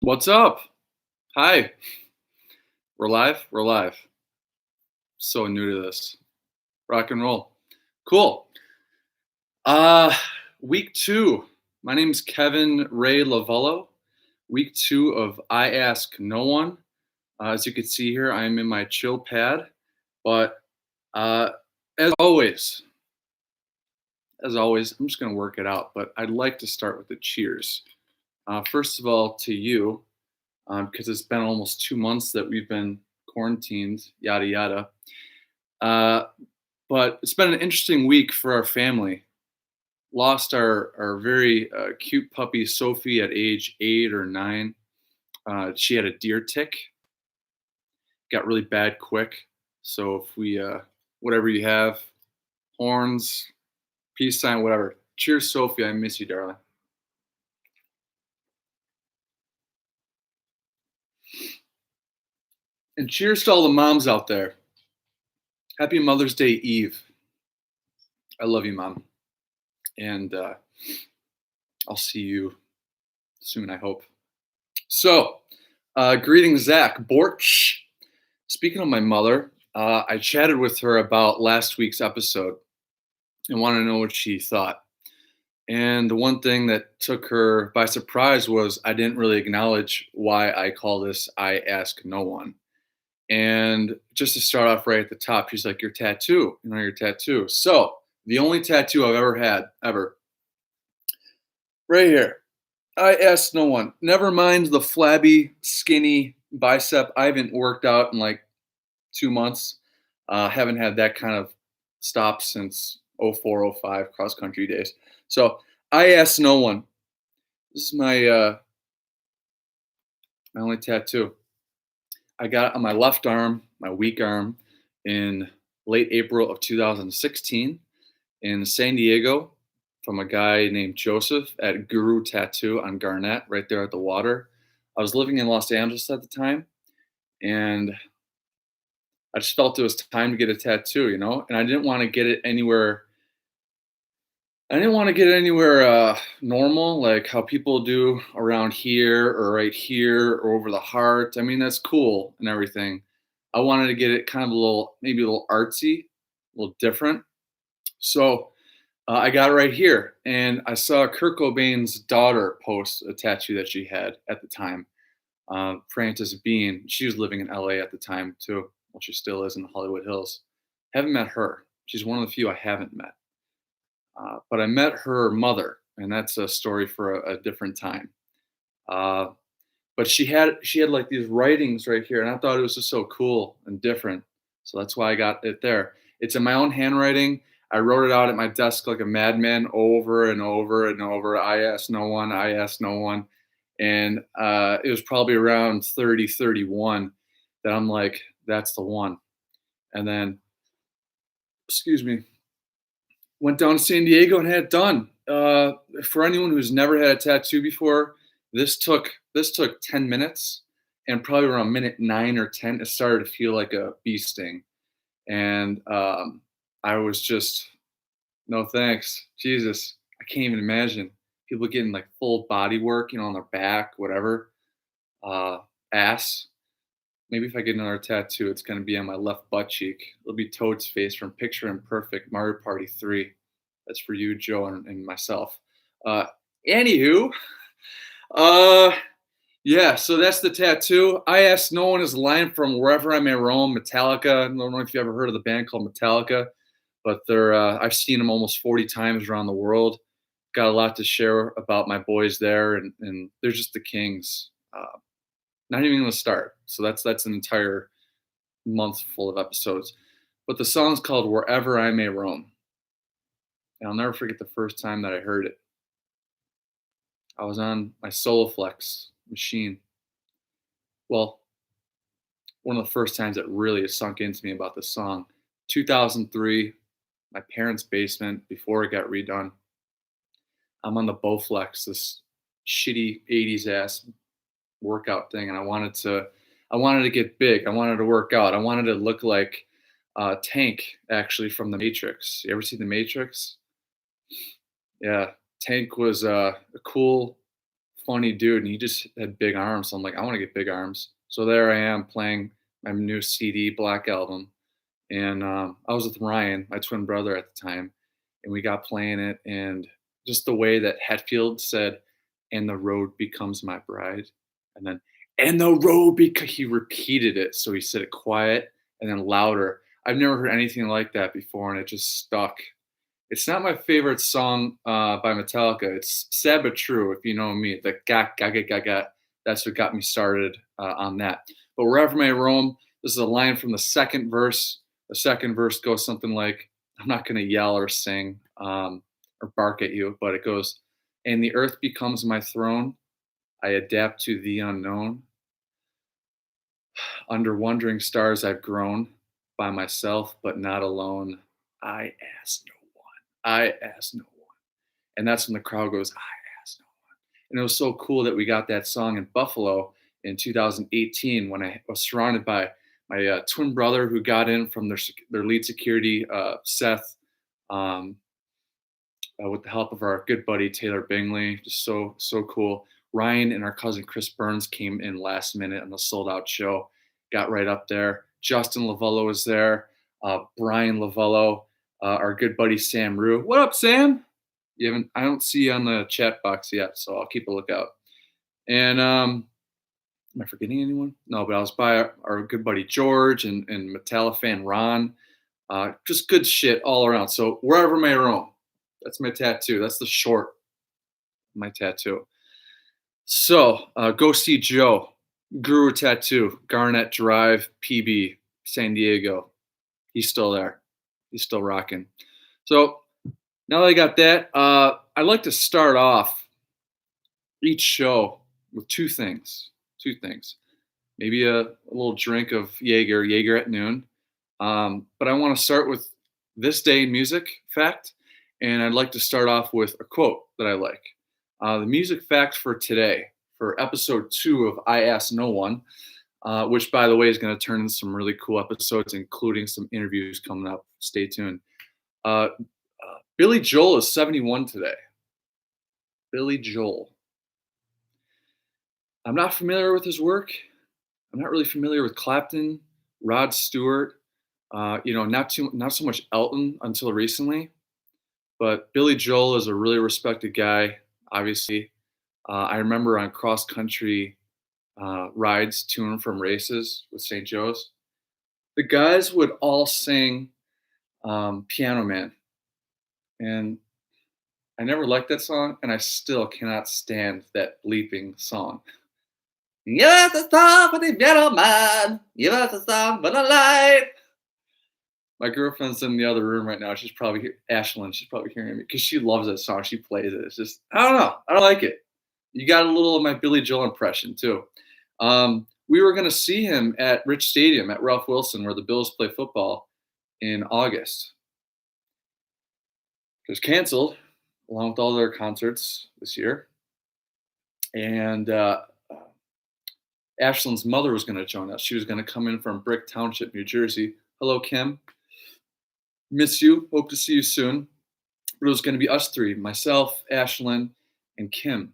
What's up? Hi. We're live? We're live. So new to this. Rock and roll. Cool. Uh Week 2. My name's Kevin Re LoVullo. Week 2 of I Ask No One. As you can see here, I'm in my chill pad. But uh as always, I'm just gonna work it out. But I'd like to start with the cheers. First of all, to you, because it's been almost 2 months that we've been quarantined, yada yada. Uh, but it's been an interesting week for our family. Lost our very cute puppy Sophie at age 8 or 9. She had a deer tick, got really bad quick. So if we, whatever you have, horns, peace sign, whatever. Cheers, Sophie. I miss you, darling. And cheers to all the moms out there. Happy Mother's Day Eve. I love you, Mom. And I'll see you soon, I hope. So, greetings, Zach. Borch. Speaking of my mother, I chatted with her about last week's episode and wanted to know what she thought. And the one thing that took her by surprise was I didn't really acknowledge why I call this I Ask No One. And just to start off right at the top, she's like, your tattoo, your tattoo. So the only tattoo I've ever had, ever, right here. I ask no one. Never mind the flabby, skinny bicep. I haven't worked out in like 2 months. Haven't had that kind of stop since 04, 05 cross country days. So I ask no one. This is my only tattoo. I got it on my left arm, my weak arm, in late April of 2016 in San Diego from a guy named Joseph at Guru Tattoo on Garnett, right there at the water. I was living in Los Angeles at the time, and I just felt it was time to get a tattoo, and I didn't want to get it anywhere. I didn't want to get it anywhere normal, like how people do around here or right here or over the heart. I mean, that's cool and everything. I wanted to get it kind of maybe a little artsy, a little different. So I got it right here, and I saw Kurt Cobain's daughter post a tattoo that she had at the time, Frances Bean. She was living in LA at the time too. Well, she still is in the Hollywood Hills. Haven't met her. She's one of the few I haven't met. But I met her mother, and that's a story for a different time. But she had like these writings right here, and I thought it was just so cool and different. So that's why I got it there. It's in my own handwriting. I wrote it out at my desk like a madman over and over and over. I asked no one. I asked no one. And it was probably around 30, 31 that I'm like, that's the one. And then, excuse me, went down to San Diego and had it done. For anyone who's never had a tattoo before, this took 10 minutes, and probably around minute 9 or 10, it started to feel like a bee sting. And I was just, no thanks. Jesus, I can't even imagine people getting like full body work, on their back, whatever, ass. Maybe if I get another tattoo, it's going to be on my left butt cheek. It'll be Toad's face from Picture Imperfect Mario Party 3. That's for you, Joe, and myself. Anywho, yeah, so that's the tattoo. I Ask No One is a line from Wherever I May Roam, Metallica. I don't know if you ever heard of the band called Metallica, but I've seen them almost 40 times around the world. Got a lot to share about my boys there, and they're just the kings. Not even going to start. So that's an entire month full of episodes. But the song's called Wherever I May Roam. And I'll never forget the first time that I heard it. I was on my Soloflex machine. Well, one of the first times that really has sunk into me about this song. 2003, my parents' basement before it got redone. I'm on the Bowflex, this shitty 80s ass workout thing, and I wanted to get big. I wanted to work out. I wanted to look like Tank, actually, from The Matrix. You ever see The Matrix? Yeah, Tank was a cool, funny dude, and he just had big arms. So I'm like, I want to get big arms. So there I am playing my new CD, Black Album, and I was with Ryan, my twin brother at the time, and we got playing it, and just the way that Hetfield said, "And the road becomes my bride," and then "and the road," because he repeated it, so he said it quiet and then louder. I've never heard anything like that before, and it just stuck. It's not my favorite song by Metallica. It's sad but true, if you know me. The ga ga ga ga ga. That's what got me started on that. But wherever may roam, this is a line from the second verse. The second verse goes something like, I'm not going to yell or sing or bark at you, but it goes, and the earth becomes my throne. I adapt to the unknown. Under wandering stars I've grown by myself, but not alone. I ask no one. I ask no one. And that's when the crowd goes, I ask no one. And it was so cool that we got that song in Buffalo in 2018 when I was surrounded by my twin brother who got in from their lead security, Seth, with the help of our good buddy Taylor Bingley. Just so cool. Ryan and our cousin Chris Burns came in last minute on the sold out show, got right up there. Justin LoVullo was there. Brian LoVullo, our good buddy Sam Rue. What up, Sam? I don't see you on the chat box yet, so I'll keep a lookout. And am I forgetting anyone? No, but I was by our good buddy George and Metallica fan Ron. Just good shit all around. So wherever may roam. That's my tattoo. That's the short of my tattoo. So go see Joe. Grew a tattoo. Garnet Drive, PB, San Diego. He's still there. He's still rocking. So now that I got that, I'd like to start off each show with two things. Maybe a little drink of Jaeger at noon. But I want to start with this day in music fact. And I'd like to start off with a quote that I like. The music fact for today, for episode 2 of I Ask No One, which, by the way, is going to turn into some really cool episodes, including some interviews coming up. Stay tuned. Billy Joel is 71 today. Billy Joel. I'm not familiar with his work. I'm not really familiar with Clapton, Rod Stewart, not so much Elton until recently. But Billy Joel is a really respected guy, obviously. I remember on cross-country rides to and from races with St. Joe's, the guys would all sing Piano Man. And I never liked that song, and I still cannot stand that bleeping song. Give us a song for the piano man. Give us a song for the light. My girlfriend's in the other room right now. She's probably Ashlyn. She's probably hearing me because she loves that song. She plays it. It's just, I don't know. I don't like it. You got a little of my Billy Joel impression too. We were going to see him at Rich Stadium at Ralph Wilson, where the Bills play football, in August. It was canceled, along with all their concerts this year. And Ashlyn's mother was going to join us. She was going to come in from Brick Township, New Jersey. Hello, Kim. Miss you. Hope to see you soon. But it was going to be us three, myself, Ashlyn, and Kim,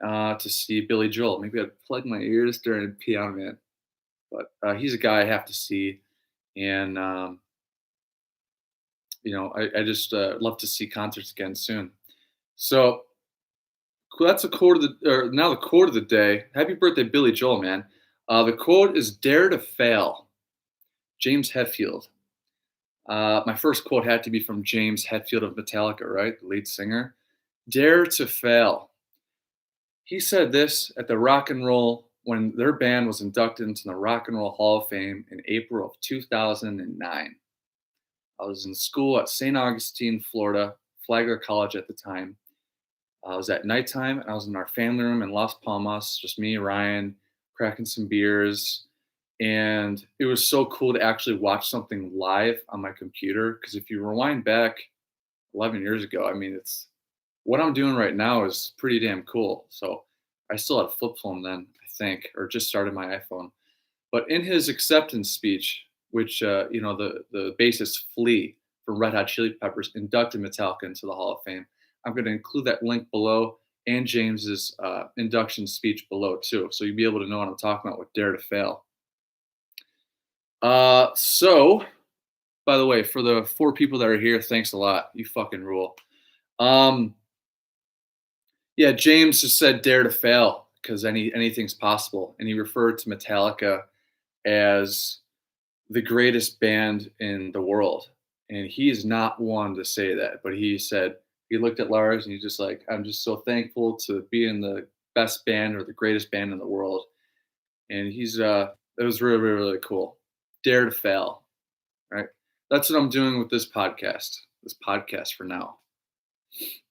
to see Billy Joel. Maybe I'd plug my ears during Piano Man. But he's a guy I have to see. And, I just love to see concerts again soon. So that's the quote of the quote of the day. Happy birthday, Billy Joel, man. The quote is "Dare to fail." James Hetfield. My first quote had to be from James Hetfield of Metallica, right? The lead singer. Dare to fail. He said this at the Rock and Roll, when their band was inducted into the Rock and Roll Hall of Fame in April of 2009. I was in school at St. Augustine, Florida, Flagler College at the time. I was at nighttime, and I was in our family room in Las Palmas, just me, Ryan, cracking some beers. And it was so cool to actually watch something live on my computer. Because if you rewind back 11 years ago, it's what I'm doing right now is pretty damn cool. So I still had a flip phone then, I think, or just started my iPhone. But in his acceptance speech, which, the bassist Flea from Red Hot Chili Peppers inducted Metallica into the Hall of Fame. I'm going to include that link below. and James's induction speech below too. So you'll be able to know what I'm talking about with Dare to Fail. So, by the way, for the 4 people that are here, thanks a lot. You fucking rule. Yeah, James just said Dare to Fail because anything's possible. And he referred to Metallica as the greatest band in the world. And he is not one to say that, but he said, he looked at Lars and he's just like, I'm just so thankful to be in the best band or the greatest band in the world. And it was really, really, really cool. Dare to Fail, right? That's what I'm doing with this podcast for now,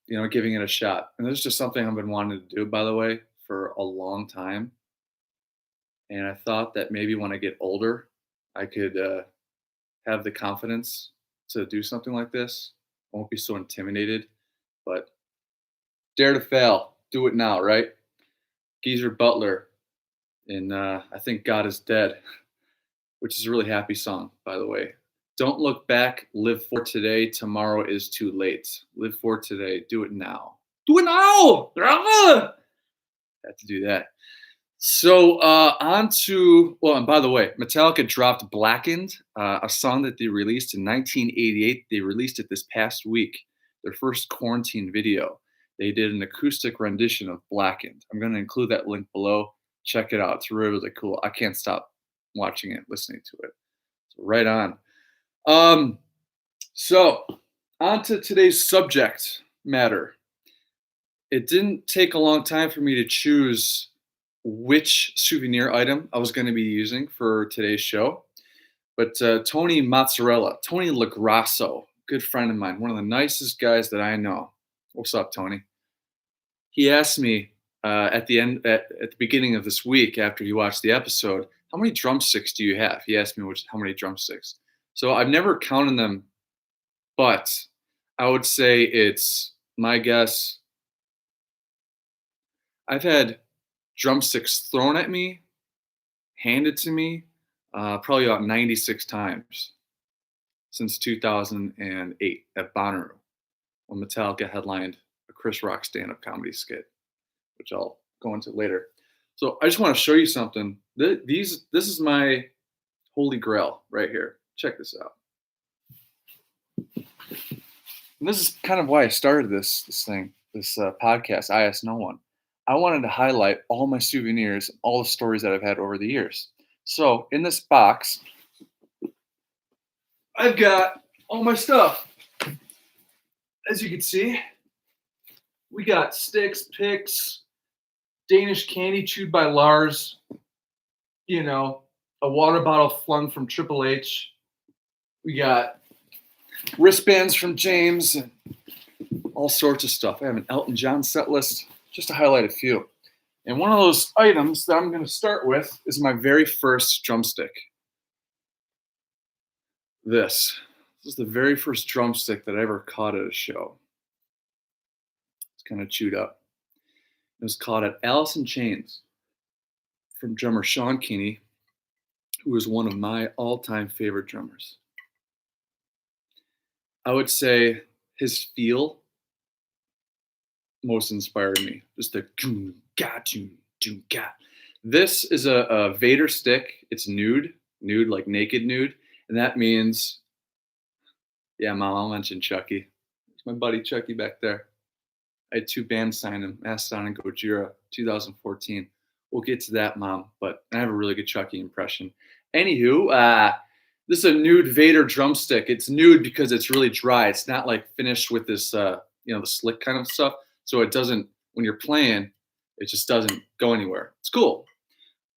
giving it a shot. And this is just something I've been wanting to do, by the way, for a long time. And I thought that maybe when I get older, I could have the confidence to do something like this. I won't be so intimidated, but Dare to Fail, do it now, right? Geezer Butler, and I think God is Dead, which is a really happy song, by the way. Don't look back, live for today, tomorrow is too late. Live for today, do it now. Do it now! I had to do that. So and by the way, Metallica dropped Blackened, a song that they released in 1988. They released it this past week, their first quarantine video. They did an acoustic rendition of Blackened. I'm going to include that link below. Check it out. It's really, really cool. I can't stop watching it, listening to it. So right on. So on to today's subject matter. It didn't take a long time for me to choose which souvenir item I was going to be using for today's show. But Tony LaGrasso, good friend of mine, one of the nicest guys that I know. What's up, Tony? He asked me at the beginning of this week after he watched the episode, how many drumsticks do you have? He asked me how many drumsticks. So I've never counted them, but I would say it's my guess. I've had drumsticks thrown at me, handed to me, probably about 96 times since 2008 at Bonnaroo when Metallica headlined a Chris Rock stand-up comedy skit, which I'll go into later. So I just want to show you something. This is my holy grail right here. Check this out. And this is kind of why I started this podcast, I Ask No One. I wanted to highlight all my souvenirs, all the stories that I've had over the years. So in this box, I've got all my stuff. As you can see, we got sticks, picks, Danish candy chewed by Lars, a water bottle flung from Triple H. We got wristbands from James and all sorts of stuff. I have an Elton John set list, just to highlight a few. And one of those items that I'm going to start with is my very first drumstick. This is the very first drumstick that I ever caught at a show. It's kind of chewed up. It was caught at Alice in Chains from drummer Sean Kinney, who is one of my all-time favorite drummers. I would say his feel most inspired me. Just the doom ga doom doom ga. This is a Vader stick. It's nude like naked nude, and that means, yeah, Mom, I'll mention Chucky. It's my buddy Chucky back there. I had 2 bands sign him, Mastodon and Gojira, 2014. We'll get to that, Mom, but I have a really good Chucky impression. Anywho, this is a nude Vader drumstick. It's nude because it's really dry. It's not like finished with this, the slick kind of stuff. So it doesn't, when you're playing, it just doesn't go anywhere. It's cool.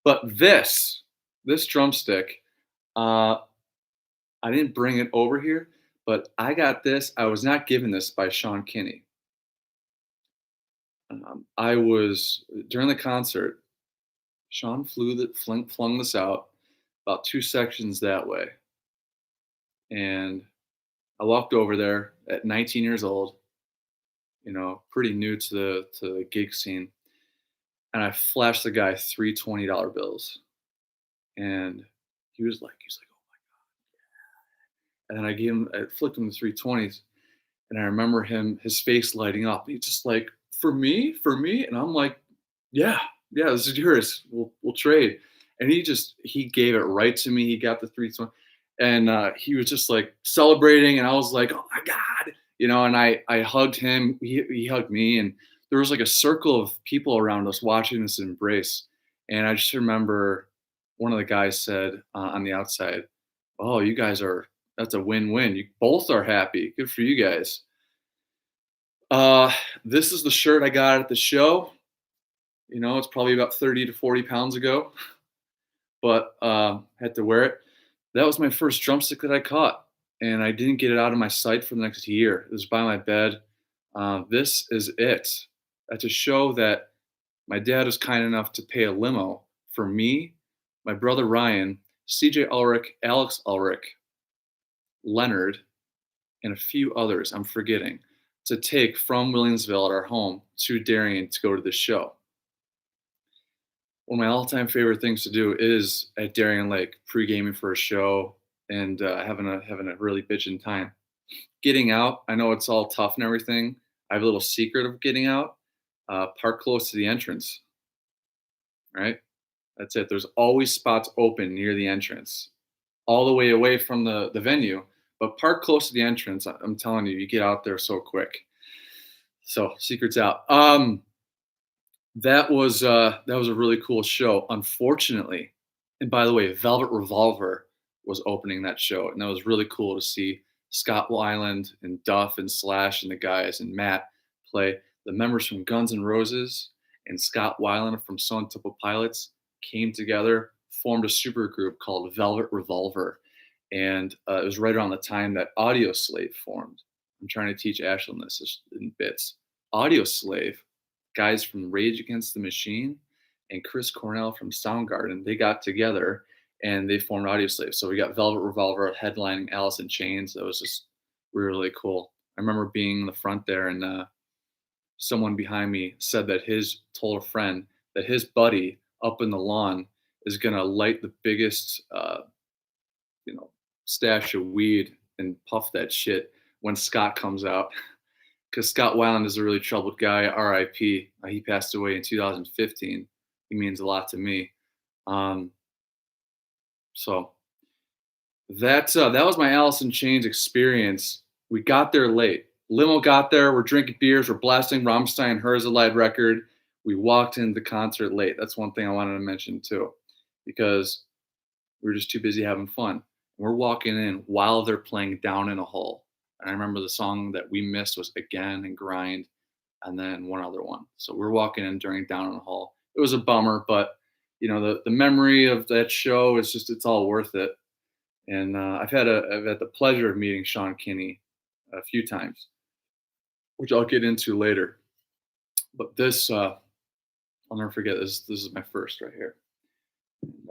But this drumstick, I didn't bring it over here, but I got this. I was not given this by Sean Kinney. I was, during the concert, Sean flung this out about 2 sections that way. And I walked over there at 19 years old, pretty new to the gig scene. And I flashed the guy 3 $20 bills. And he was like, oh my God. And then I flicked him the 3 20s. And I remember his face lighting up. He just like, For me," and I'm like, "Yeah, yeah, this is yours. We'll trade." And he gave it right to me. He got the 320, and he was just like celebrating, and I was like, "Oh my god," And I hugged him. He hugged me, and there was like a circle of people around us watching this embrace. And I just remember one of the guys said on the outside, "Oh, you guys are that's a win-win. You both are happy. Good for you guys." Uh, this is the shirt I got at the show. It's probably about 30 to 40 pounds ago, but had to wear it. That was my first drumstick that I caught, and I didn't get it out of my sight for the next year. It was by my bed. This is it. At a show that my dad was kind enough to pay a limo for me, my brother Ryan, CJ Ulrich, Alex Ulrich, Leonard, and a few others I'm forgetting, to take from Williamsville at our home to Darien to go to this show. One of my all-time favorite things to do is at Darien Lake, pre-gaming for a show and having a really bitchin' time. Getting out, I know it's all tough and everything. I have a little secret of getting out. Park close to the entrance, right? That's it. There's always spots open near the entrance, all the way away from the venue, but park close to the entrance. I'm telling you, you get out there so quick. So secret's out. That was a really cool show. Unfortunately, and by the way, Velvet Revolver was opening that show, and that was really cool to see Scott Weiland and Duff and Slash and the guys and Matt play. The members from Guns N' Roses and Scott Weiland from Stone Temple Pilots came together, formed a super group called Velvet Revolver, and it was right around the time that Audio Slave formed. I'm trying to teach Ashlyn this in bits. Audio Slave, guys from Rage Against the Machine and Chris Cornell from Soundgarden, they got together and they formed Audioslave. So we got Velvet Revolver headlining Alice in Chains. That was just really cool. I remember being in the front there, and someone behind me said that told a friend that his buddy up in the lawn is gonna light the biggest, stash of weed and puff that shit when Scott comes out. Because Scott Weiland is a really troubled guy. R.I.P. He passed away in 2015. He means a lot to me. So that was my Alice in Chains experience. We got there late. Limo got there. We're drinking beers. We're blasting Rammstein Herzeleid record. We walked into the concert late. That's one thing I wanted to mention too, because we were just too busy having fun. We're walking in while they're playing Down in a Hole. And I remember the song that we missed was Again and Grind, and then one other one. So we're walking in during Down in a Hole. It was a bummer, but the memory of that show is just, it's all worth it. And I've had the pleasure of meeting Sean Kinney a few times, which I'll get into later. But this, I'll never forget this. This is my first right here. And,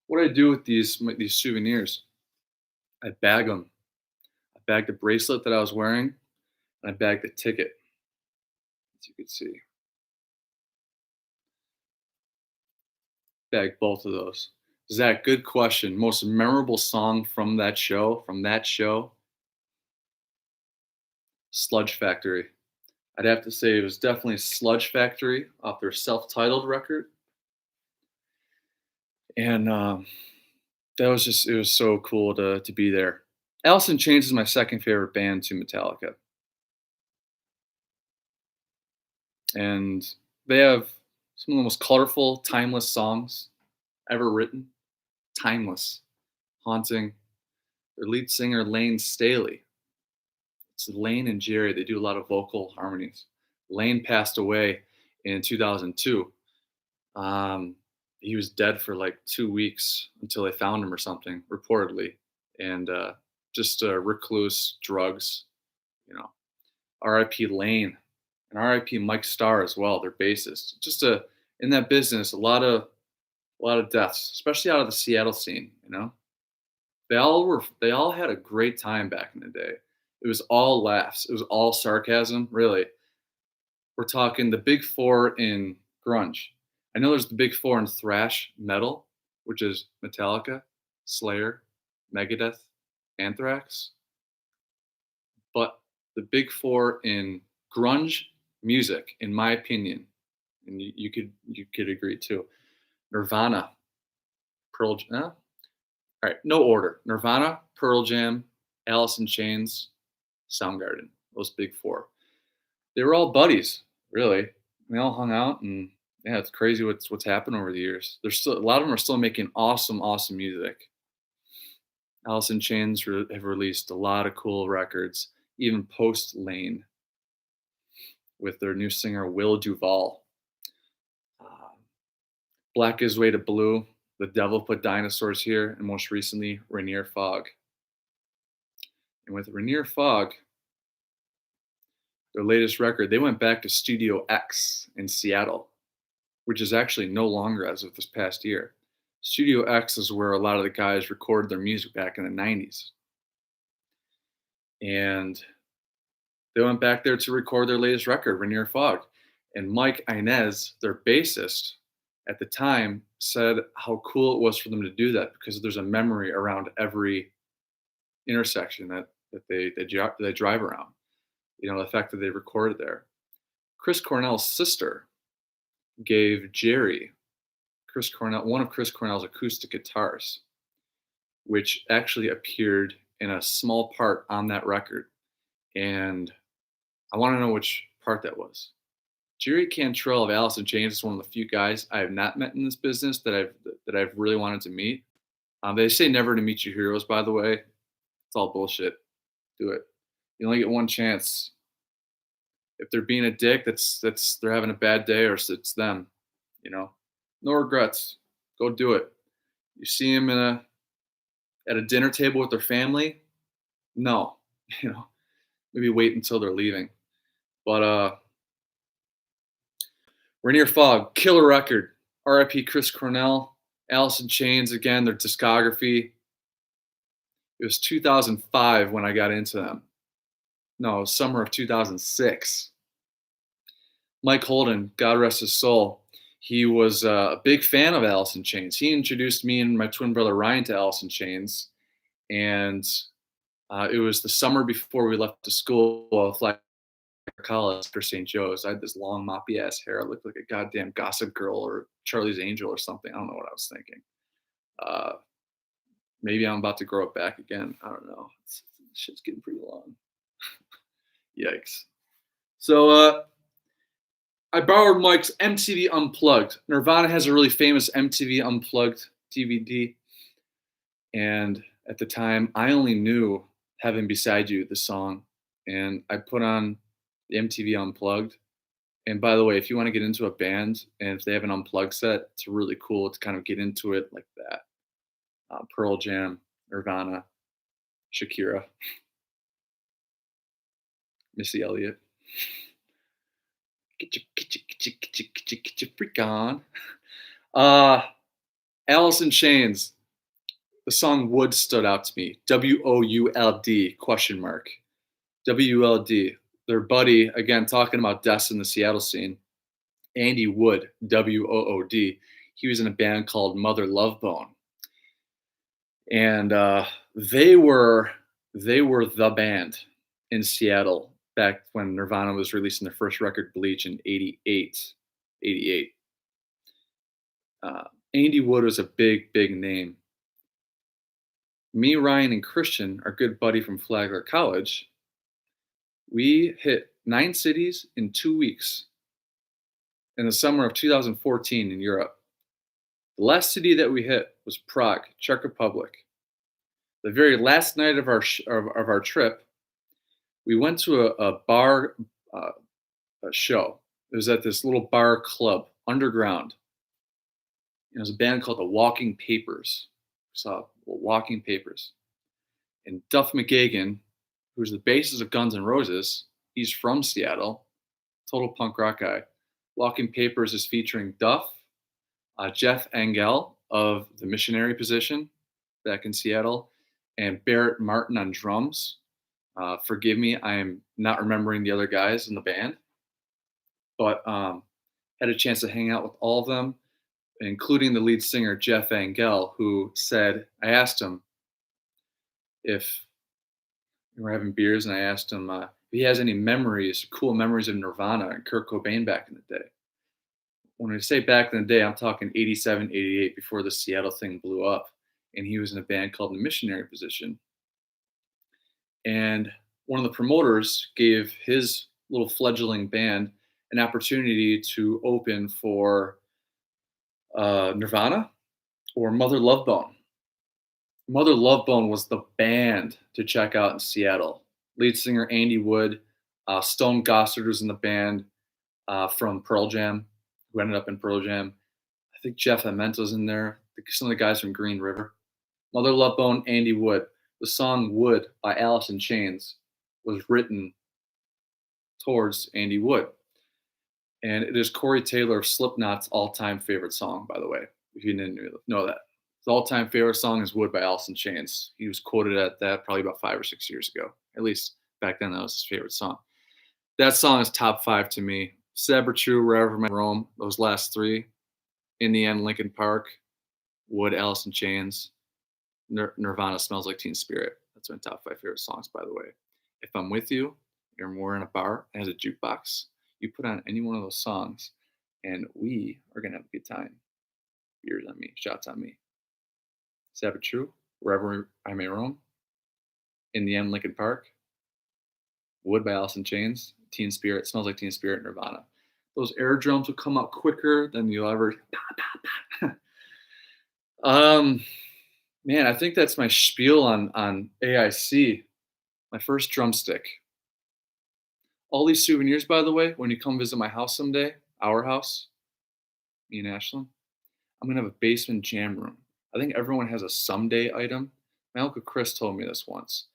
what I do with these souvenirs, I bag them. I bagged the bracelet that I was wearing, and I bagged the ticket, as you can see. Bagged both of those. Zach, good question. Most memorable song from that show? Sludge Factory. I'd have to say it was definitely Sludge Factory off their self-titled record. And it was so cool to be there. Alice in Chains is my second favorite band to Metallica. And they have some of the most colorful, timeless songs ever written. Timeless, haunting. Their lead singer, Lane Staley. It's Lane and Jerry. They do a lot of vocal harmonies. Lane passed away in 2002. He was dead for like 2 weeks until they found him or something, reportedly. And just recluse, drugs, R.I.P. Lane and R.I.P. Mike Starr as well, their bassist. Just in that business, a lot of deaths, especially out of the Seattle scene. They all had a great time back in the day. It was all laughs. It was all sarcasm. Really, we're talking the big four in grunge. I know there's the big four in thrash metal, which is Metallica, Slayer, Megadeth, Anthrax. But the big four in grunge music, in my opinion, and you could agree too. Nirvana, Pearl. All right, no order. Nirvana, Pearl Jam, Alice in Chains, Soundgarden. Those big four. They were all buddies, really. We all hung out, and yeah, it's crazy what's happened over the years. There's still a lot of them are still making awesome music. Alice in Chains have released a lot of cool records, even post Lane, with their new singer Will Duvall. Black Gives Way to Blue, The Devil Put Dinosaurs Here, and most recently Rainier Fog. And with Rainier Fog, their latest record, they went back to Studio X in Seattle, which is actually no longer as of this past year. Studio X is where a lot of the guys recorded their music back in the 90s. And they went back there to record their latest record, Rainier Fog. And Mike Inez, their bassist, at the time said how cool it was for them to do that because there's a memory around every intersection that they drive around. You know, the fact that they recorded there. Chris Cornell's sister gave Jerry one of Chris Cornell's acoustic guitars, which actually appeared in a small part on that record. And I want to know which part that was. Jerry Cantrell of Alice in Chains is one of the few guys I have not met in this business that I've really wanted to meet. They say never to meet your heroes, by the way. It's all bullshit. Do it. You only get one chance. If they're being a dick, that's they're having a bad day, or it's them. You know, no regrets. Go do it. You see them at a dinner table with their family. No, you know, maybe wait until they're leaving. But Rainier Fog, killer record. R.I.P. Chris Cornell. Alice in Chains, again, their discography. It was 2005 when I got into them. No, it was summer of 2006. Mike Holden, God rest his soul, he was a big fan of Alice in Chains. He introduced me and my twin brother Ryan to Alice in Chains. And it was the summer before we left to school of college after St. Joe's. I had this long moppy ass hair. I looked like a goddamn Gossip Girl or Charlie's Angel or something. I don't know what I was thinking. Maybe I'm about to grow it back again. I don't know. Shit's getting pretty long. Yikes. So I borrowed Mike's MTV Unplugged. Nirvana has a really famous MTV Unplugged DVD. And at the time, I only knew Heaven Beside You, the song. And I put on the MTV Unplugged. And by the way, if you want to get into a band and if they have an unplugged set, it's really cool to kind of get into it like that. Pearl Jam, Nirvana, Shakira, Missy Elliott. Get your freak on. Alice in Chains. The song Would stood out to me. WOULD question mark. WULD. Their buddy, again, talking about deaths in the Seattle scene, Andy Wood, WOOD. He was in a band called Mother Love Bone. And they were the band in Seattle back when Nirvana was releasing their first record, Bleach, in 88. Andy Wood was a big name. Me, Ryan, and Christian, our good buddy from Flagler College, we hit 9 cities in 2 weeks in the summer of 2014 in Europe. The last city that we hit was Prague, Czech Republic. The very last night of our trip, we went to a bar a show. It was at this little bar club, underground. It was a band called the Walking Papers. We saw Walking Papers. And Duff McKagan, who's the bassist of Guns N' Roses, he's from Seattle, total punk rock guy. Walking Papers is featuring Duff, Jeff Engel of the Missionary Position back in Seattle, and Barrett Martin on drums. Forgive me, I am not remembering the other guys in the band, but had a chance to hang out with all of them, including the lead singer, Jeff Engel, who said, I asked him if we were having beers, and I asked him, he has any memories, cool memories of Nirvana and Kurt Cobain back in the day. When I say back in the day, I'm talking 87, 88, before the Seattle thing blew up. And he was in a band called The Missionary Position. And one of the promoters gave his little fledgling band an opportunity to open for Nirvana or Mother Love Bone. Mother Love Bone was the band to check out in Seattle. Lead singer Andy Wood, Stone Gossard was in the band from Pearl Jam, who ended up in Pearl Jam. I think Jeff Amento's in there. Some of the guys from Green River. Mother Love Bone, Andy Wood. The song Wood by Alice in Chains was written towards Andy Wood. And it is Corey Taylor of Slipknot's all-time favorite song, by the way, if you didn't know that. His all-time favorite song is Wood by Alice in Chains. He was quoted at that probably about 5 or 6 years ago. At least back then, that was his favorite song. That song is top 5 to me. Sad but True, Wherever I Roam, those last 3. In the End, Linkin Park, Wood, Alice in Chains, Nirvana, Smells Like Teen Spirit. That's my top 5 favorite songs, by the way. If I'm with you, we're in a bar, it has a jukebox, you put on any one of those songs, and we are going to have a good time. Beers on me, shots on me. Sad but True, Wherever I May Roam, In the End, Linkin Park, Wood by Alice in Chains, Teen Spirit, Smells Like Teen Spirit, Nirvana. Those air drums will come out quicker than you'll ever. Man, I think that's my spiel on AIC, my first drumstick. All these souvenirs, by the way, when you come visit my house someday, our house, me and Ashlyn, I'm going to have a basement jam room. I think everyone has a someday item. My Uncle Chris told me this once.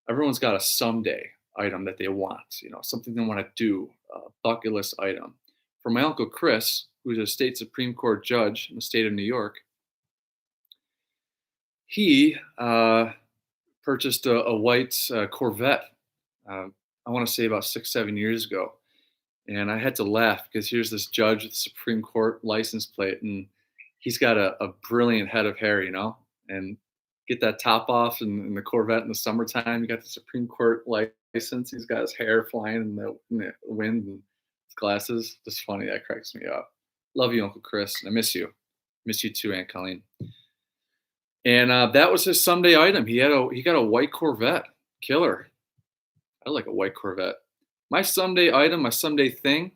Everyone's got a someday item that they want, something they want to do, a bucket list item. For my Uncle Chris, who's a state Supreme Court judge in the state of New York, he purchased a white Corvette, I want to say about 6-7 years ago. And I had to laugh because here's this judge with the Supreme Court license plate, and he's got a brilliant head of hair, and get that top off in the Corvette in the summertime. You got the Supreme Court license. He's got his hair flying in the wind and his glasses. Just funny. That cracks me up. Love you, Uncle Chris. I miss you. Miss you too, Aunt Colleen. And that was his someday item. He got a white Corvette. Killer. I like a white Corvette. My someday item, my someday thing,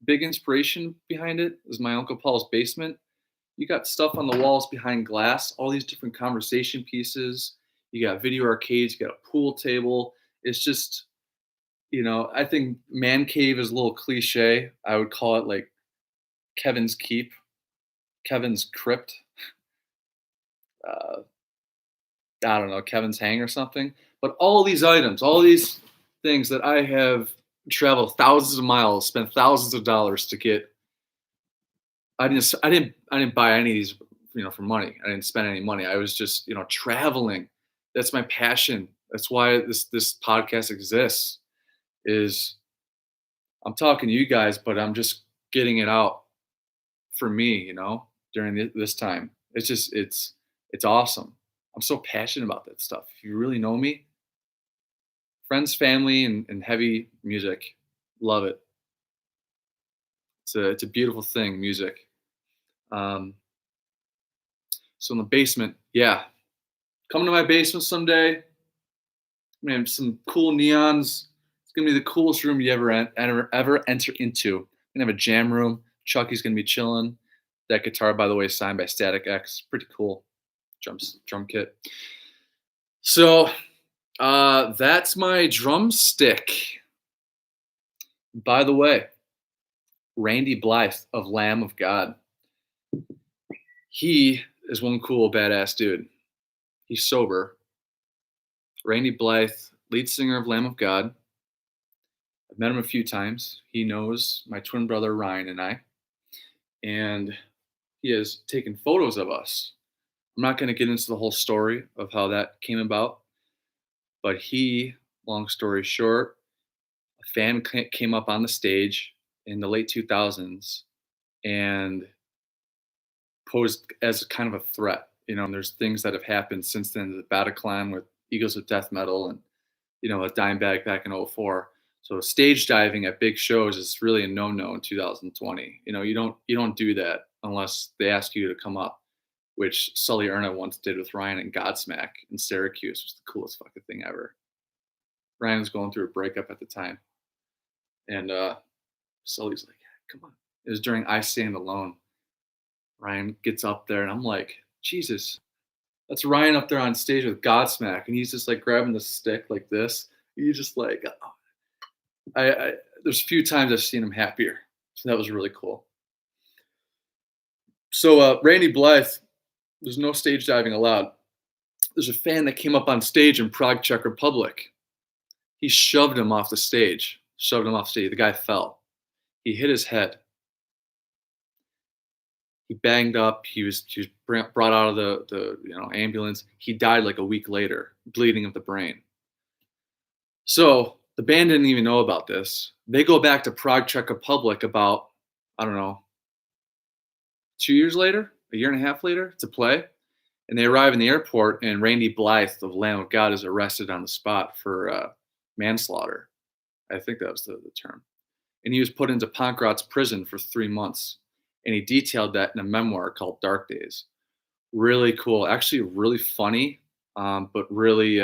big inspiration behind it is my Uncle Paul's basement. You got stuff on the walls behind glass, all these different conversation pieces. You got video arcades, you got a pool table. It's just, I think man cave is a little cliche. I would call it like Kevin's Keep, Kevin's Krypt. I don't know, Kevin's Hang or something. But all these items, all these things that I have traveled thousands of miles, spent thousands of dollars to get. I didn't buy any of these, for money. I didn't spend any money. I was just, traveling. That's my passion. That's why this podcast exists. Is I'm talking to you guys, but I'm just getting it out for me, during this time. It's just it's awesome. I'm so passionate about that stuff. If you really know me, friends, family, and heavy music, love it. It's a beautiful thing, music. So in the basement, yeah, come to my basement someday. Man, some cool neons. It's gonna be the coolest room you ever enter into. I'm gonna have a jam room. Chucky's gonna be chilling. That guitar, by the way, is signed by Static X. Pretty cool drum kit. So that's my drumstick. By the way, Randy Blythe of Lamb of God. He is one cool, badass dude. He's sober. Randy Blythe, lead singer of Lamb of God. I've met him a few times. He knows my twin brother Ryan and I. And he has taken photos of us. I'm not going to get into the whole story of how that came about. But he, long story short, a fan came up on the stage in the late 2000s and posed as kind of a threat. And there's things that have happened since then, the Bataclan with Eagles of Death Metal and a dime bag back in '04. So stage diving at big shows is really a no-no in 2020. You don't do that unless they ask you to come up, which Sully Erna once did with Ryan and Godsmack in Syracuse. Was the coolest fucking thing ever. Ryan was going through a breakup at the time, and Sully's like, "Come on." It was during I Stand Alone. Ryan gets up there, and I'm like, Jesus, that's Ryan up there on stage with Godsmack, and he's just like grabbing the stick like this. He's just like, oh. There's a few times I've seen him happier, so that was really cool. So Randy Blythe, there's no stage diving allowed. There's a fan that came up on stage in Prague, Czech Republic. He shoved him off the stage. The guy fell. He hit his head. He banged up. He was brought out of the ambulance. He died like a week later, bleeding of the brain. So the band didn't even know about this. They go back to Prague, Czech Republic about, I don't know, 2 years later, a year and a half later to play. And they arrive in the airport, and Randy Blythe of Lamb of God is arrested on the spot for manslaughter. I think that was the term. And he was put into Pankratz prison for 3 months. And he detailed that in a memoir called Dark Days. Really cool. Actually, really funny, but really,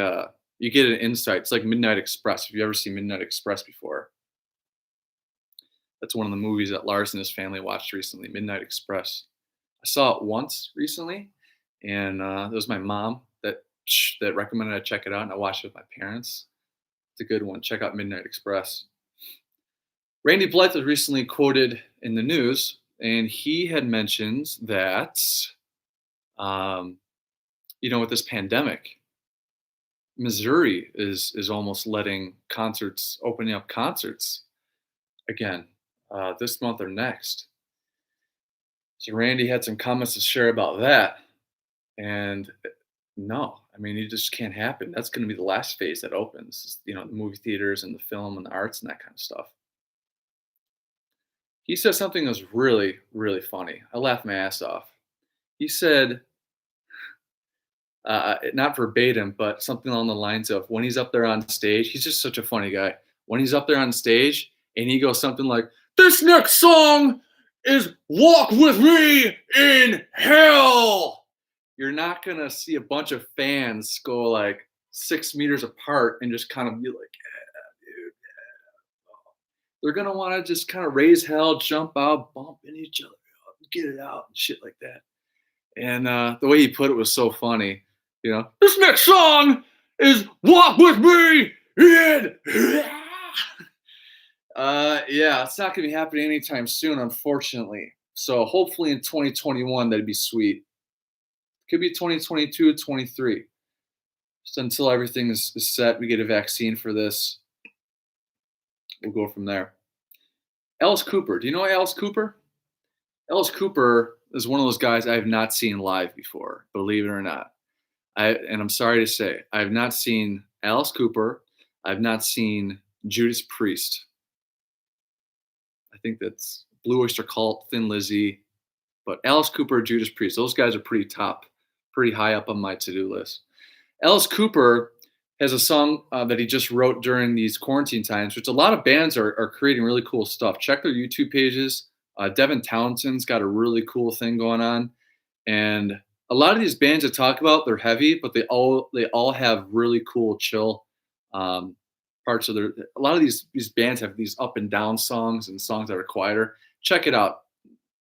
you get an insight. It's like Midnight Express. If you've ever seen Midnight Express before, that's one of the movies that Lars and his family watched recently, Midnight Express. I saw it once recently, and it was my mom that recommended I check it out, and I watched it with my parents. It's a good one. Check out Midnight Express. Randy Blythe was recently quoted in the news, and he had mentioned that, with this pandemic, Missouri is almost opening up concerts again this month or next. So Randy had some comments to share about that, and no, I mean, it just can't happen. That's going to be the last phase that opens, the movie theaters and the film and the arts and that kind of stuff. He said something that was really, really funny. I laughed my ass off. He said, not verbatim, but something along the lines of, when he's up there on stage, he's just such a funny guy. When he's up there on stage and he goes something like, "This next song is Walk With Me in Hell." You're not going to see a bunch of fans go like 6 meters apart and just kind of be like, "Yeah, dude, yeah." They're going to want to just kind of raise hell, jump out, bump into each other, get it out and shit like that. And the way he put it was so funny. This next song is Walk With Me in Hell. Yeah, it's not going to be happening anytime soon, unfortunately. So hopefully in 2021, that'd be sweet. Could be 2022, 23. Just until everything is set, we get a vaccine for this. We'll go from there. Alice Cooper. Do you know Alice Cooper? Alice Cooper is one of those guys I have not seen live before, believe it or not. And I'm sorry to say, I have not seen Alice Cooper. I've not seen Judas Priest. I think that's Blue Oyster Cult, Thin Lizzy. But Alice Cooper, Judas Priest, those guys are pretty high up on my to-do list. Alice Cooper has a song that he just wrote during these quarantine times, which a lot of bands are creating really cool stuff. Check their YouTube pages. Devin Townsend's got a really cool thing going on. And a lot of these bands I talk about, they're heavy, but they all have really cool, chill parts of their. A lot of these bands have these up and down songs and songs that are quieter. Check it out.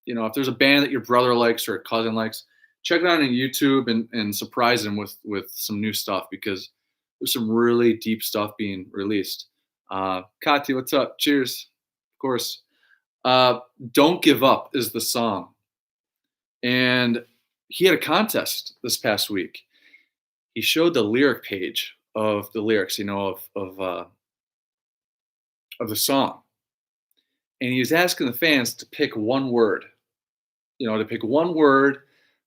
If there's a band that your brother likes or a cousin likes, check it out on YouTube and surprise them with some new stuff, because there's some really deep stuff being released. Kati, what's up? Cheers. Of course. Don't Give Up is the song. And he had a contest this past week. He showed the lyric page of the lyrics, of the song. And he was asking the fans to pick one word, to pick one word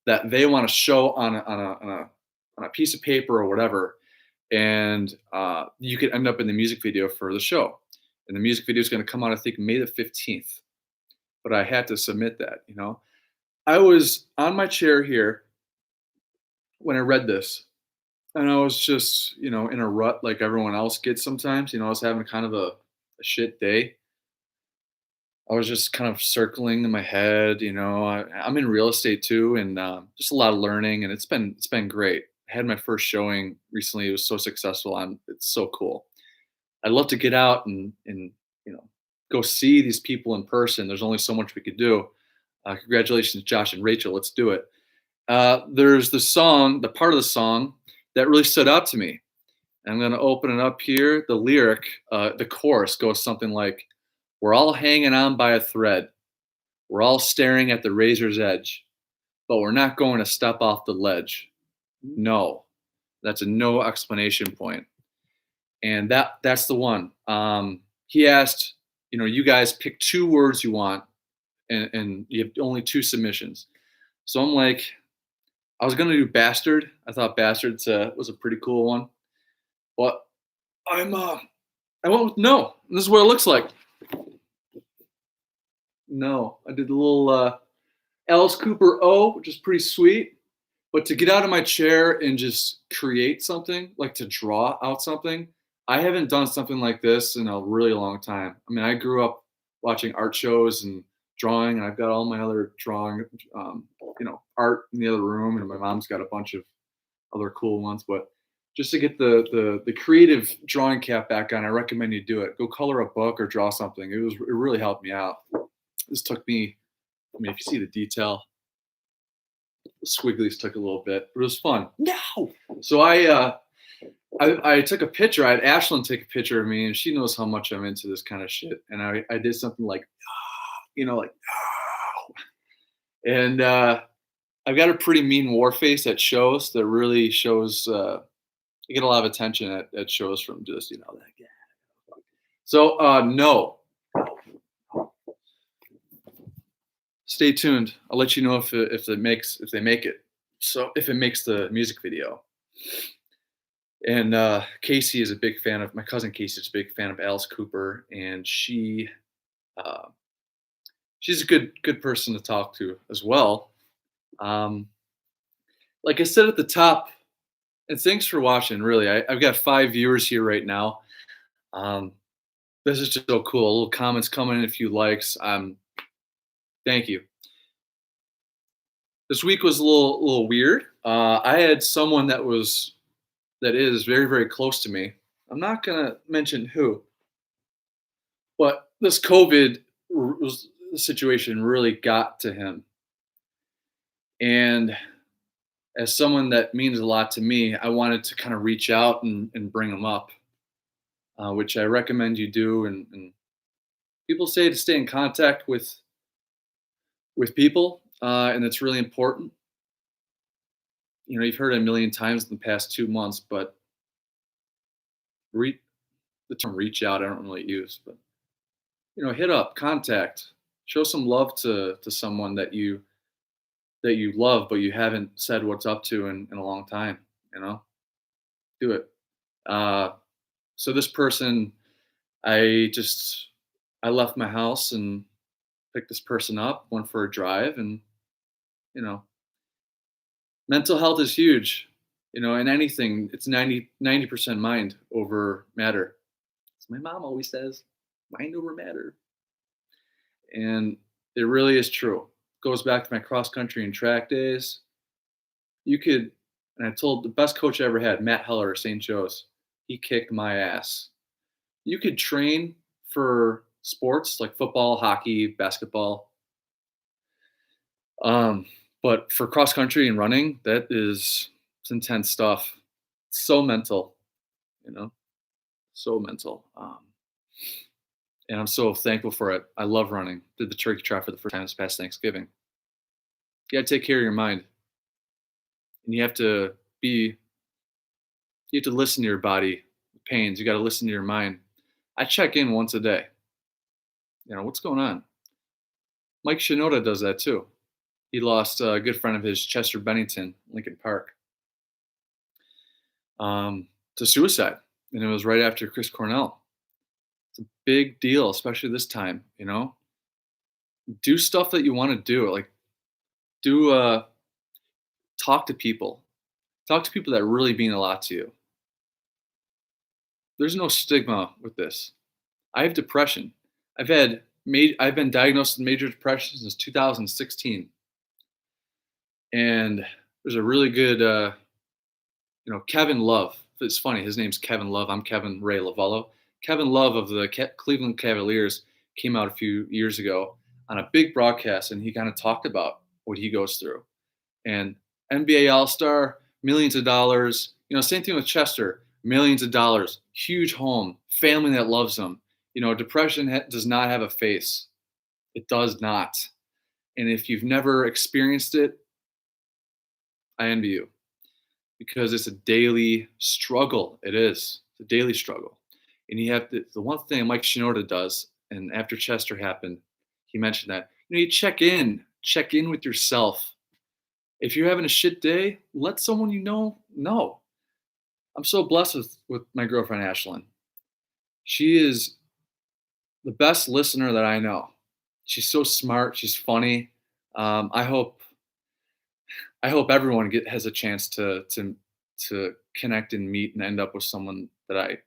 that they want to show on a piece of paper or whatever. And you could end up in the music video for the show. And the music video is going to come out, I think, May the 15th. But I had to submit that, I was on my chair here when I read this. And I was just, in a rut like everyone else gets sometimes. I was having kind of a shit day. I was just kind of circling in my head. I'm in real estate too, and just a lot of learning, and it's been great. I had my first showing recently. It was so successful. It's so cool. I'd love to get out and you know go see these people in person. There's only so much we could do. Congratulations, Josh and Rachel. Let's do it. There's the part of the song that really stood out to me. I'm going to open it up here. The lyric, the chorus goes something like, "We're all hanging on by a thread. We're all staring at the razor's edge, but we're not going to step off the ledge. No." That's a no explanation point. And that's the one. He asked, you guys pick two words you want, and you have only two submissions. So I'm like, I was gonna do bastard. I thought bastard was a pretty cool one, but I went with no. And this is what it looks like. No, I did a little Alice Cooper O, which is pretty sweet. But to get out of my chair and just create something, like to draw out something, I haven't done something like this in a really long time. I mean, I grew up watching art shows and drawing, and I've got all my other drawing, art in the other room, and my mom's got a bunch of other cool ones. But just to get the creative drawing cap back on, I recommend you do it. Go color a book or draw something. It really helped me out. This took me. I mean, if you see the detail, the squigglies took a little bit, but it was fun. No. So I took a picture. I had Ashlyn take a picture of me, and she knows how much I'm into this kind of shit. And I did something like, like, and I've got a pretty mean war face at shows that really shows. I get a lot of attention at shows from just that guy. So no. Stay tuned. I'll let you know if they make it. So if it makes the music video. And Casey is a big fan of my cousin. Casey is a big fan of Alice Cooper, and she's a good person to talk to as well. Like I said at the top, and thanks for watching. Really, I've got 5 viewers here right now. This is just so cool. A little comments coming in, a few likes. Thank you. This week was a little weird. I had someone that is very, very close to me. I'm not gonna mention who, but this COVID situation really got to him. And as someone that means a lot to me, I wanted to kind of reach out and bring him up, which I recommend you do. And people say to stay in contact with people, and it's really important. You've heard it a million times in the past 2 months, but the term "reach out" I don't really use, but hit up, contact, show some love to someone that you love, but you haven't said what's up to in a long time. Do it. So this person, I left my house and picked this person up, went for a drive, and mental health is huge. In anything, it's 90% mind over matter. As my mom always says, mind over matter. And it really is true. Goes back to my cross country and track days. And I told the best coach I ever had, Matt Heller of St. Joe's, he kicked my ass. You could train for sports like football, hockey, basketball. But for cross country and running, it's intense stuff. It's so mental, so mental. And I'm so thankful for it. I love running. Did the turkey trot for the first time this past Thanksgiving. You got to take care of your mind, and you have to listen to your body pains. You got to listen to your mind. I check in once a day. What's going on? Mike Shinoda does that too. He lost a good friend of his, Chester Bennington, Lincoln Park, to suicide, and it was right after Chris Cornell. It's a big deal, especially this time. Do stuff that you want to do, like talk to people. Talk to people that really mean a lot to you. There's no stigma with this. I have depression. I've been diagnosed with major depression since 2016, and there's a really good Kevin Love. It's funny. His name's Kevin Love. I'm Kevin Re LoVullo. Kevin Love of the Cleveland Cavaliers came out a few years ago on a big broadcast, and he kind of talked about what he goes through. And NBA All-Star, millions of dollars. Same thing with Chester, millions of dollars, huge home, family that loves him. Depression does not have a face. It does not. And if you've never experienced it, I envy you, because it's a daily struggle. It is. It's a daily struggle. And you have the one thing Mike Shinoda does, and after Chester happened, he mentioned that, you check in with yourself. If you're having a shit day, let someone you know. I'm so blessed with my girlfriend, Ashlyn. She is the best listener that I know. She's so smart. She's funny. I hope everyone has a chance to connect and meet and end up with someone that I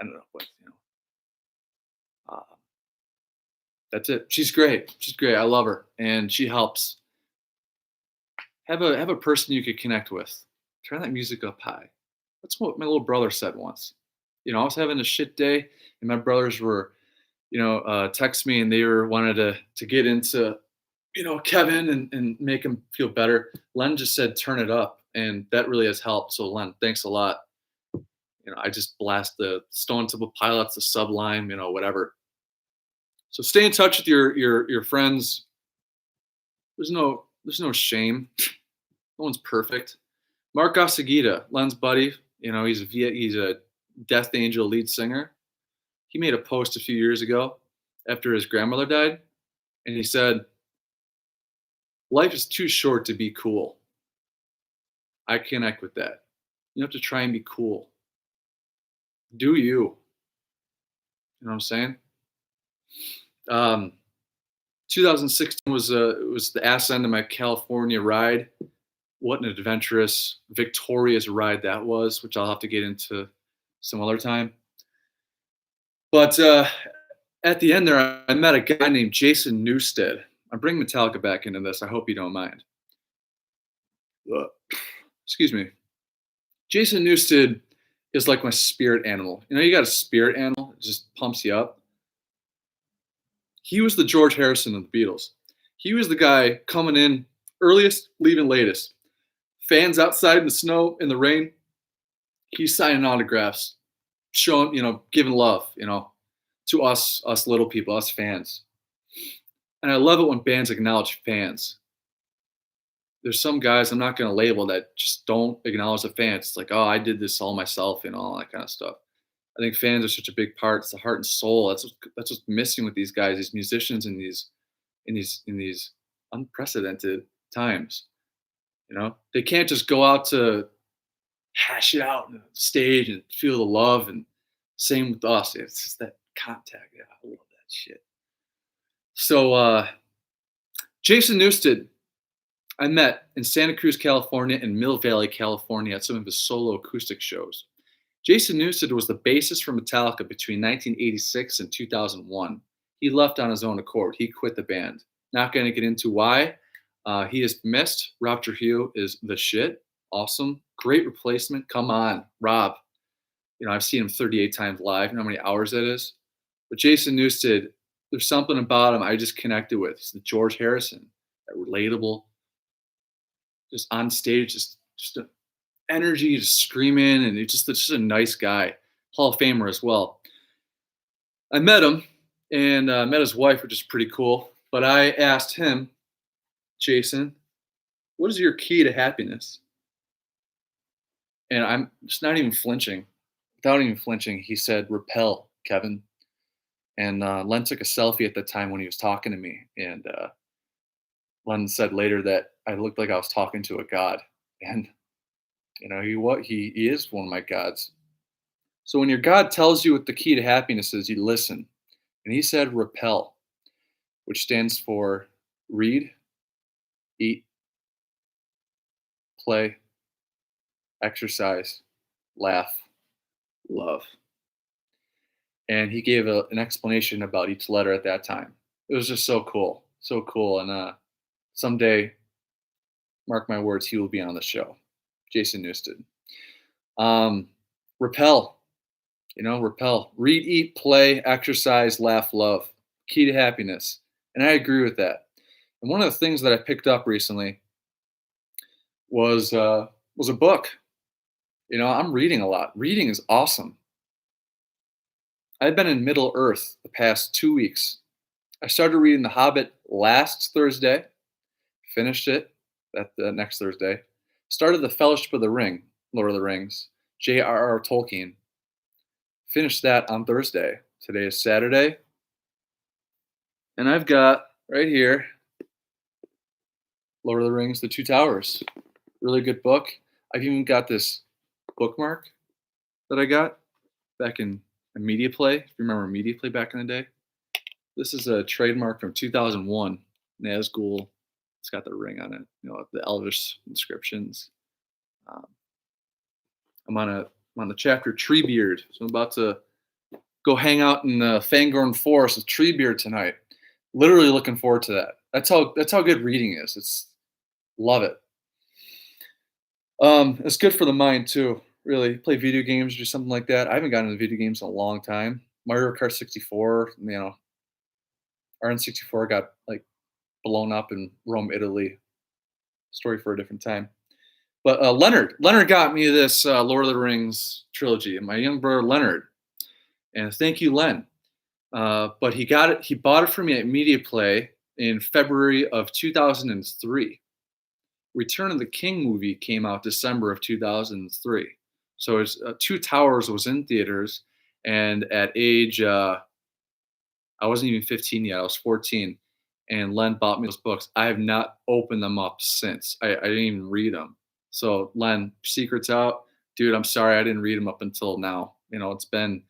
don't know what. Uh, that's it. She's great. She's great. I love her, and she helps. Have a person you could connect with. Turn that music up high. That's what my little brother said once. I was having a shit day, and my brothers were, text me, and they wanted to get into, Kevin and make him feel better. Len just said, turn it up. And that really has helped. So Len, thanks a lot. I just blast the Stone Temple Pilots, the Sublime, whatever. So stay in touch with your friends. There's no shame. No one's perfect. Mark Asagita, Len's buddy, he's a Death Angel lead singer. He made a post a few years ago after his grandmother died, and he said, life is too short to be cool. I connect with that. You have to try and be cool. Do you. You know what I'm saying? 2016 was the ass end of my California ride. What an adventurous, victorious ride that was, which I'll have to get into some other time. But at the end there, I met a guy named Jason Newsted. I'm bringing Metallica back into this. I hope you don't mind. Excuse me. Jason Newsted is like my spirit animal. You got a spirit animal. It just pumps you up. He was the George Harrison of the Beatles. He was the guy coming in earliest, leaving latest. Fans outside in the snow, in the rain. He's signing autographs, showing, giving love, to us little people, us fans. And I love it when bands acknowledge fans. There's some guys I'm not going to label that just don't acknowledge the fans. It's like, oh, I did this all myself, all that kind of stuff. I think fans are such a big part. It's the heart and soul. That's what's missing with these guys, these musicians, in these unprecedented times. They can't just go out to hash it out on the stage and feel the love. And same with us. It's just that contact. Yeah, I love that shit. So Jason Newsted, I met in Santa Cruz, California, and Mill Valley, California, at some of his solo acoustic shows. Jason Newsted was the bassist for Metallica between 1986 and 2001. He left on his own accord. He quit the band. Not going to get into why. He is missed. Rob Trujillo is the shit. Awesome. Great replacement. Come on, Rob. I've seen him 38 times live. You know how many hours that is? But Jason Newsted, there's something about him I just connected with. He's the George Harrison, that relatable, just on stage, just an energy, just screaming, and he's just a nice guy. Hall of Famer as well. I met him, and met his wife, which is pretty cool. But I asked him, Jason, what is your key to happiness? And I'm just not even flinching. Without even flinching, he said, REPELL, Kevin. And Len took a selfie at the time when he was talking to me. And Len said later that I looked like I was talking to a god. And, he is one of my gods. So when your God tells you what the key to happiness is, you listen. And he said REPELL, which stands for read, eat, play, exercise, laugh, love. And he gave an explanation about each letter at that time. It was just so cool. So cool. And someday, mark my words, he will be on the show. Jason Newsted. Repel. Repel. Read, eat, play, exercise, laugh, love. Key to happiness. And I agree with that. And one of the things that I picked up recently was a book. I'm reading a lot. Reading is awesome. I've been in Middle Earth the past 2 weeks. I started reading The Hobbit last Thursday, finished it the next Thursday, started The Fellowship of the Ring, Lord of the Rings, J.R.R. Tolkien, finished that on Thursday. Today is Saturday, and I've got right here Lord of the Rings, The Two Towers. Really good book. I've even got this bookmark that I got back in Media Play. If you remember Media Play back in the day. This is a trademark from 2001. Nazgul. It's got the ring on it. The Elvish inscriptions. I'm on the chapter Treebeard. So I'm about to go hang out in the Fangorn Forest with Treebeard tonight. Literally looking forward to that. That's how good reading is. Love it. It's good for the mind too. Really, play video games, do something like that. I haven't gotten into video games in a long time. Mario Kart 64, RN64 got blown up in Rome, Italy. Story for a different time. But Leonard got me this Lord of the Rings trilogy, and my young brother Leonard. And thank you, Len. But he bought it for me at Media Play in February of 2003. Return of the King movie came out December of 2003. So it's Two Towers was in theaters, and at age, I wasn't even 15 yet, I was 14, and Len bought me those books. I have not opened them up since. I didn't even read them. So Len, secret's out. Dude, I'm sorry I didn't read them up until now. It's been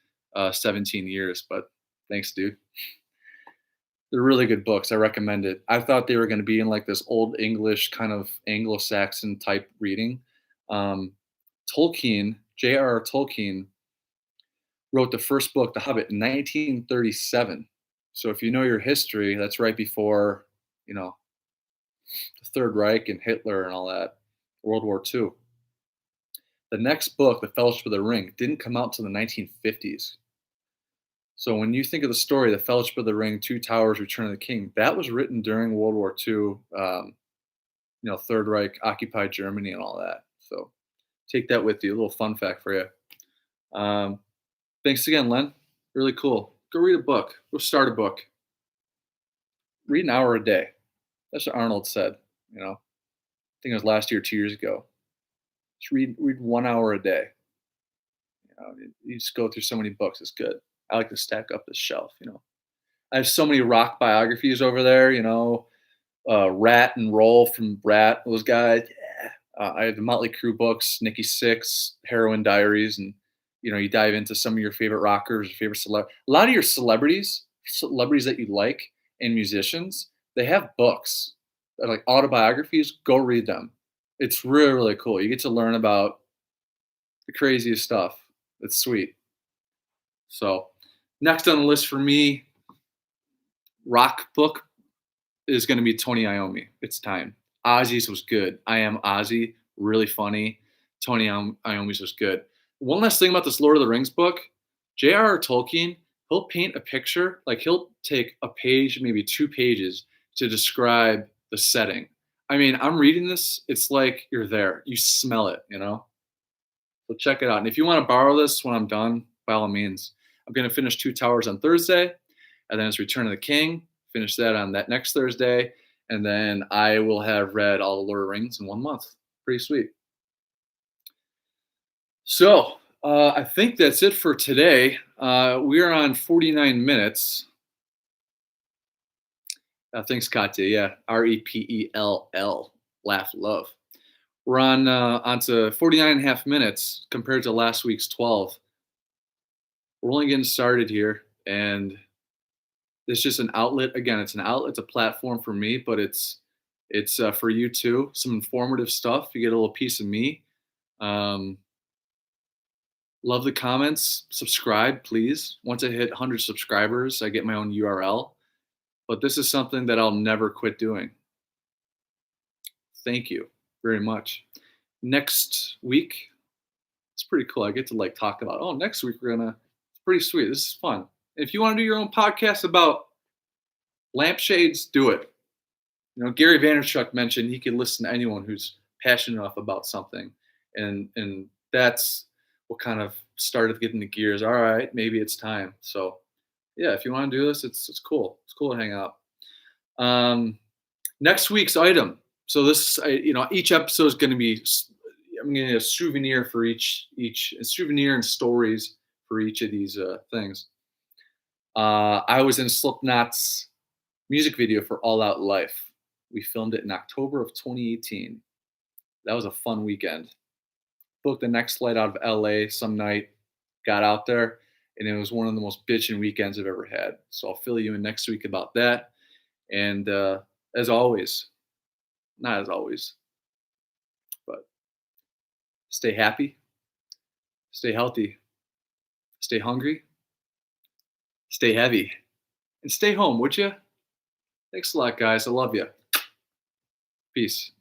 17 years, but thanks, dude. They're really good books. I recommend it. I thought they were going to be in this old English kind of Anglo-Saxon type reading. Tolkien, J.R.R. Tolkien, wrote the first book, The Hobbit, in 1937. So if you know your history, that's right before, the Third Reich and Hitler and all that, World War II. The next book, The Fellowship of the Ring, didn't come out until the 1950s. So when you think of the story, The Fellowship of the Ring, Two Towers, Return of the King, that was written during World War II, Third Reich, occupied Germany and all that. So take that with you. A little fun fact for you. Thanks again, Len. Really cool. Go read a book. Go start a book. Read an hour a day. That's what Arnold said. I think it was last year, 2 years ago. Just read 1 hour a day. You just go through so many books. It's good. I like to stack up this shelf. I have so many rock biographies over there. Rat and Roll from Rat. Those guys. Yeah. I have the Motley Crue books, Nikki Sixx, Heroin Diaries, and you dive into some of your favorite rockers, your favorite celebrities. A lot of your celebrities that you like, and musicians, they have books, like autobiographies. Go read them. It's really, really cool. You get to learn about the craziest stuff. It's sweet. So, next on the list for me, rock book is going to be Tony Iommi. It's time. Ozzy's was good. I Am Ozzy, really funny. Tony Iommi's was good. One last thing about this Lord of the Rings book, J.R.R. Tolkien, he'll paint a picture, he'll take a page, maybe 2 pages, to describe the setting. I'm reading this, it's like you're there. You smell it, So check it out. And if you want to borrow this when I'm done, by all means. I'm going to finish Two Towers on Thursday, and then it's Return of the King. Finish that on that next Thursday, and then I will have read all the Lord of the Rings in 1 month. Pretty sweet. So I think that's it for today. We are on 49 minutes. Thanks, Katya. Yeah, REPELL, laugh, love. We're on to 49 and a half minutes compared to last week's 12. We're only getting started here, and it's just an outlet. Again, it's an outlet, it's a platform for me, but it's for you too. Some informative stuff. You get a little piece of me. Um, Love the comments. Subscribe, please. Once I hit 100 subscribers, I get my own URL. But this is something that I'll never quit doing. Thank you very much. Next week, it's pretty cool. I get to like talk about, oh, next week it's pretty sweet. This is fun. If you want to do your own podcast about lampshades, do it. You know, Gary Vaynerchuk mentioned he can listen to anyone who's passionate enough about something. And that's what kind of started getting the gears. All right, maybe it's time. So yeah, if you want to do this, it's cool. It's cool to hang out. Next week's item. So this, each episode is going to be, I'm going to a souvenir for each a souvenir and stories for each of these things. I was in Slipknot's music video for All Out Life. We filmed it in October of 2018. That was a fun weekend. Booked the next flight out of LA some night, got out there, and it was one of the most bitchin' weekends I've ever had. So I'll fill you in next week about that. And as always, not as always, but stay happy, stay healthy, stay hungry, stay heavy, and stay home, would you? Thanks a lot, guys. I love you. Peace.